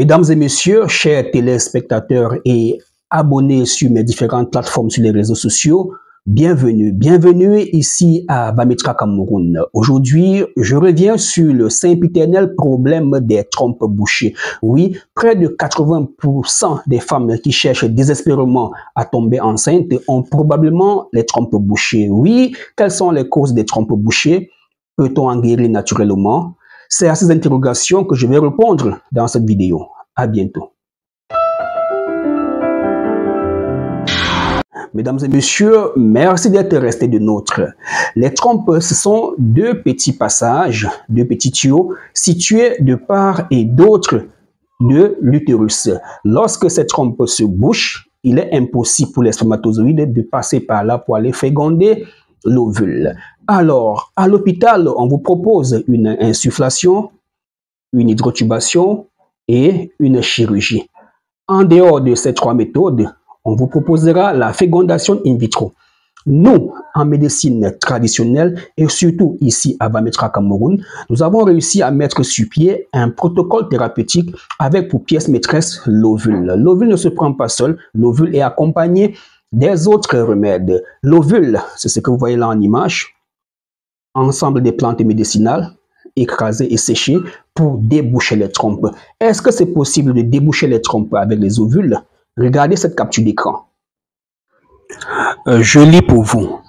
Mesdames et messieurs, chers téléspectateurs et abonnés sur mes différentes plateformes sur les réseaux sociaux, bienvenue ici à Bamitra Cameroun. Aujourd'hui, je reviens sur le sempiternel problème des trompes bouchées. Oui, près de 80% des femmes qui cherchent désespérément à tomber enceintes ont probablement les trompes bouchées. Oui, quelles sont les causes des trompes bouchées? Peut-on en guérir naturellement? C'est à ces interrogations que je vais répondre dans cette vidéo. À bientôt. Mesdames et messieurs, merci d'être restés de nôtres. Les trompes, ce sont deux petits passages, deux petits tuyaux situés de part et d'autre de l'utérus. Lorsque ces trompes se bouchent, il est impossible pour les spermatozoïdes de passer par là pour aller féconder l'ovule. Alors, à l'hôpital, on vous propose une insufflation, une hydrotubation et une chirurgie. En dehors de ces trois méthodes, on vous proposera la fécondation in vitro. Nous, en médecine traditionnelle et surtout ici à Bamitra Cameroun, nous avons réussi à mettre sur pied un protocole thérapeutique avec pour pièce maîtresse l'ovule. L'ovule ne se prend pas seul, l'ovule est accompagné des autres remèdes. L'ovule, c'est ce que vous voyez là en image, ensemble des plantes médicinales écrasées et séchées pour déboucher les trompes. Est-ce que c'est possible de déboucher les trompes avec les ovules? Regardez cette capture d'écran. Je lis pour vous.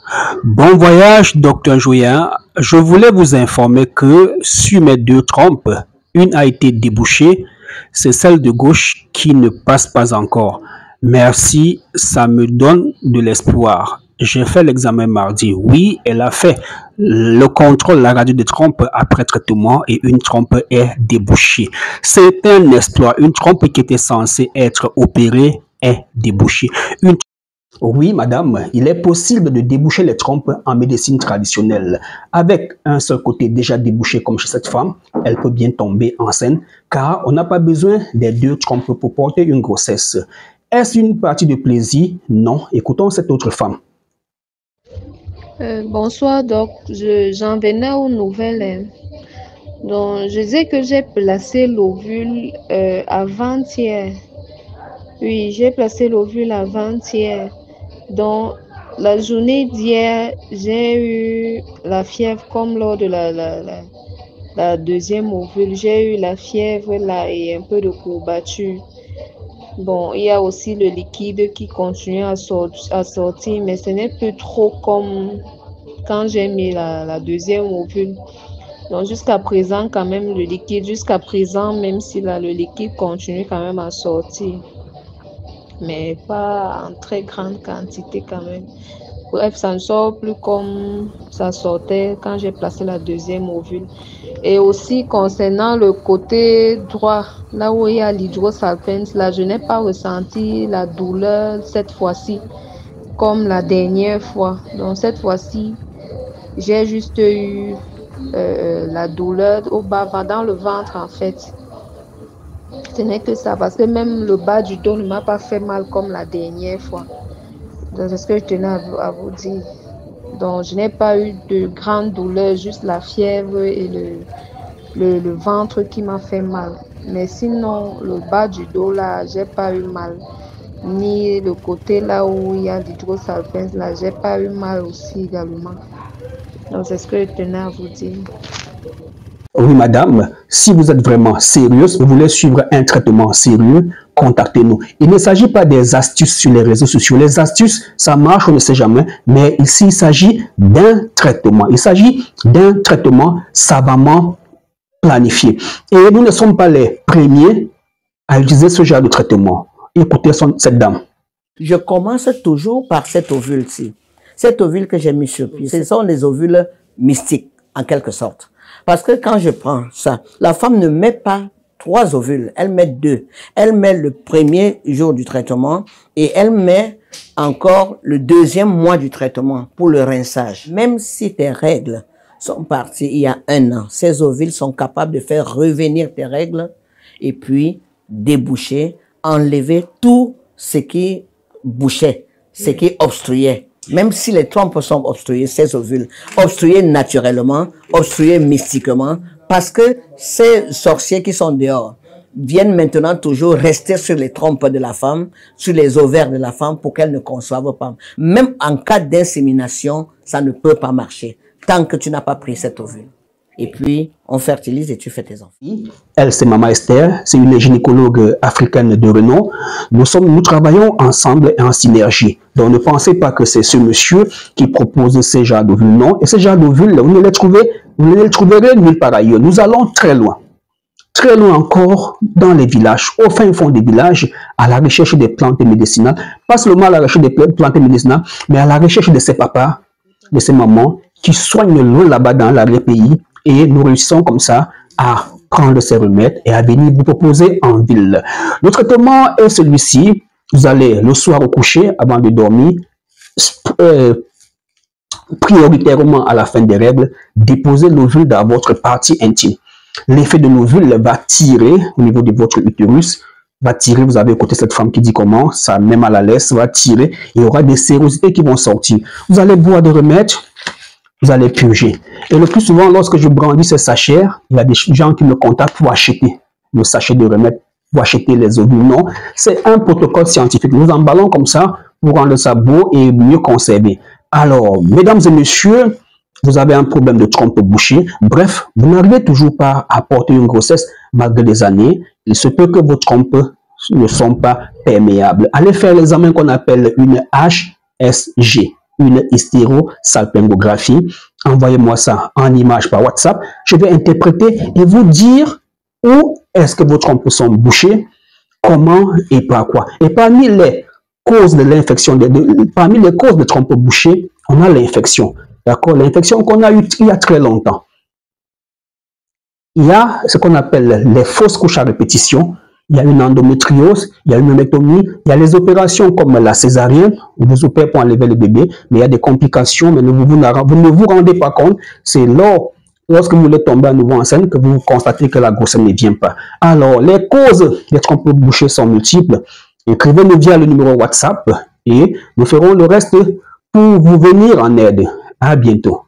Bon voyage, Dr Joyen. Je voulais vous informer que sur mes deux trompes, une a été débouchée. C'est celle de gauche qui ne passe pas encore. Merci, ça me donne de l'espoir. J'ai fait l'examen mardi. Oui, elle a fait le contrôle, la radio de trompe après traitement et une trompe est débouchée. C'est un exploit. Une trompe qui était censée être opérée est débouchée. Oui, madame, il est possible de déboucher les trompes en médecine traditionnelle. Avec un seul côté déjà débouché comme chez cette femme, elle peut bien tomber enceinte car on n'a pas besoin des deux trompes pour porter une grossesse. Est-ce une partie de plaisir? Non. Écoutons cette autre femme. Bonsoir, Doc. J'en venais aux nouvelles. Donc, je disais que j'ai placé l'ovule avant-hier. Oui, j'ai placé l'ovule avant-hier. Donc, la journée d'hier, j'ai eu la fièvre comme lors de la deuxième ovule. J'ai eu la fièvre là et un peu de courbature. Bon, il y a aussi le liquide qui continue à sortir, mais ce n'est plus trop comme quand j'ai mis la deuxième ovule. Donc, jusqu'à présent, quand même, le liquide, jusqu'à présent, même si là, le liquide continue quand même à sortir, mais pas en très grande quantité quand même. Bref, ça ne sort plus comme ça sortait quand j'ai placé la deuxième ovule. Et aussi concernant le côté droit, là où il y a l'hydrosalpinx, là je n'ai pas ressenti la douleur cette fois-ci comme la dernière fois. Donc cette fois-ci, j'ai juste eu la douleur au bas, dans le ventre en fait. Ce n'est que ça, parce que même le bas du dos ne m'a pas fait mal comme la dernière fois. Donc c'est ce que je tenais à vous dire. Donc je n'ai pas eu de grande douleur, juste la fièvre et le ventre qui m'a fait mal. Mais sinon, le bas du dos là, j'ai pas eu mal. Ni le côté là où il y a l'hydrosalpinx là, j'ai pas eu mal aussi également. Donc c'est ce que je tenais à vous dire. Oui, madame, si vous êtes vraiment sérieuse, vous voulez suivre un traitement sérieux, contactez-nous. Il ne s'agit pas des astuces sur les réseaux sociaux. Les astuces, ça marche, on ne sait jamais, mais ici, il s'agit d'un traitement. Il s'agit d'un traitement savamment planifié. Et nous ne sommes pas les premiers à utiliser ce genre de traitement. Écoutez cette dame. Je commence toujours par cet ovule-ci. Cet ovule que j'ai mis sur pied, ce sont des ovules mystiques, en quelque sorte. Parce que quand je prends ça, la femme ne met pas 3 ovules, elle met 2. Elle met le premier jour du traitement et elle met encore le deuxième mois du traitement pour le rinçage. Même si tes règles sont parties il y a 1 an, ces ovules sont capables de faire revenir tes règles et puis déboucher, enlever tout ce qui bouchait, ce qui obstruait. Même si les trompes sont obstruées, ces ovules, obstruées naturellement, obstruées mystiquement, parce que ces sorciers qui sont dehors viennent maintenant toujours rester sur les trompes de la femme, sur les ovaires de la femme pour qu'elle ne conçoive pas. Même en cas d'insémination, ça ne peut pas marcher tant que tu n'as pas pris cet ovule. Et puis, on fertilise et tu fais tes enfants. Elle, c'est Maman Esther, c'est une gynécologue africaine de renom. Nous travaillons ensemble et en synergie. Donc, ne pensez pas que c'est ce monsieur qui propose ces genres d'ovules. Non, et ces genres d'ovules, vous ne les trouverez nulle part ailleurs. Nous allons très loin encore dans les villages, au fin fond des villages, à la recherche des plantes médicinales. Pas seulement à la recherche des plantes médicinales, mais à la recherche de ces papas, de ces mamans qui soignent l'eau là-bas dans l'arrière-pays. Et nous réussissons comme ça à prendre ces remèdes et à venir vous proposer en ville. Le traitement est celui-ci. Vous allez le soir au coucher, avant de dormir, prioritairement à la fin des règles, déposer l'ovule dans votre partie intime. L'effet de l'ovule va tirer au niveau de votre utérus, va tirer, vous avez écouté cette femme qui dit comment, ça même à la laisse, va tirer, il y aura des sérosités qui vont sortir. Vous allez boire des remèdes, vous allez purger. Et le plus souvent, lorsque je brandis ce sachet, il y a des gens qui me contactent pour acheter le sachet de remède, pour acheter les ovules. Non, c'est un protocole scientifique. Nous emballons comme ça pour rendre ça beau et mieux conservé. Alors, mesdames et messieurs, vous avez un problème de trompe bouchée. Bref, vous n'arrivez toujours pas à porter une grossesse malgré des années. Il se peut que vos trompes ne sont pas perméables. Allez faire l'examen qu'on appelle une HSG. Une hystérosalpingographie. Envoyez-moi ça en image par WhatsApp. Je vais interpréter et vous dire où est-ce que vos trompes sont bouchées, comment et par quoi. Et parmi les causes de l'infection, parmi les causes de trompes bouchées, on a l'infection. D'accord? L'infection qu'on a eue il y a très longtemps. Il y a ce qu'on appelle les fausses couches à répétition. Il y a une endométriose, il y a une myectomie, il y a les opérations comme la césarienne, où vous opérez pour enlever le bébé, mais il y a des complications, mais vous ne vous rendez pas compte. C'est lorsque vous voulez tomber à nouveau enceinte que vous constatez que la grossesse ne vient pas. Alors, les causes des trompes bouchées sont multiples. Écrivez-nous via le numéro WhatsApp et nous ferons le reste pour vous venir en aide. À bientôt.